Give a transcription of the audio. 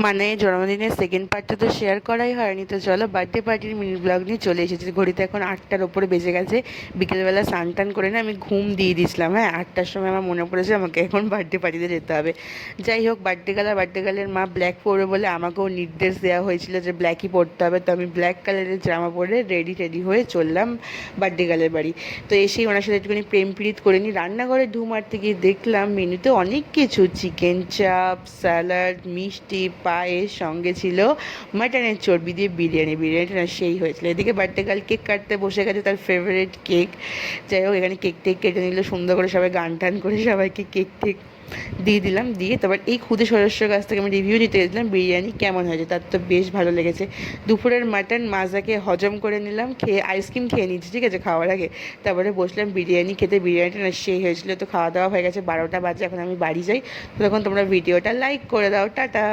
মানে জন্মদিনের সেকেন্ড পার্টটা তো শেয়ার করাই হয়নি, তো চলো বার্থডে পার্টির মিনি ব্লগ নিয়ে চলে এসেছি। ঘড়িতে এখন 8টার ওপরে বেজে গেছে। বিকেলবেলা স্নান টান করে না আমি ঘুম দিয়ে দিয়েছিলাম। হ্যাঁ, 8টার সময় আমার মনে পড়েছে আমাকে এখন বার্থডে পার্টিতে যেতে হবে। যাই হোক, বার্থডে গালের মা ব্ল্যাক পরবে বলে আমাকেও নির্দেশ দেওয়া হয়েছিল যে ব্ল্যাকই পরতে হবে। তো আমি ব্ল্যাক কালারের জামা পরে রেডি হয়ে চললাম বার্থডে গালের বাড়ি। তো এসেই ওনার সাথে একটুখানি প্রেম প্রীত করে নিই। রান্নাঘরে ঢু মারতে গিয়ে দেখলাম মেনুতে অনেক কিছু, চিকেন চাপ, স্যালাড, মিষ্টি, পায়েস, সঙ্গে ছিল মাটনের চর্বি দিয়ে বিরিয়ানিটা না সেই হয়েছিল। এদিকে বার্থডে গার্ল কেক কাটতে বসে গেছে, তার ফেভারিট কেক। যাই হোক, এখানে কেক টেক কেটে নিল সুন্দর করে, সবাই গান টান করে সবাইকে কেক টেক দিয়ে দিলাম। দিয়ে তারপর এই ক্ষুদে সদস্যর কাছ থেকে আমি রিভিউ নিতে গেছিলাম বিরিয়ানি কেমন হয়েছে। তার তো বেশ ভালো লেগেছে। দুপুরের মাটন মাজাকে হজম করে নিলাম, খেয়ে আইসক্রিম খেয়ে নিচ্ছি, ঠিক আছে, খাওয়ার আগে। তারপরে বসলাম বিরিয়ানি খেতে। বিরিয়ানিটা না সেই হয়েছিল। তো খাওয়া দাওয়া হয়ে গেছে, 12টা বাজে, এখন আমি বাড়ি যাই। তো তখন তোমরা ভিডিওটা লাইক করে দাও। টাটা।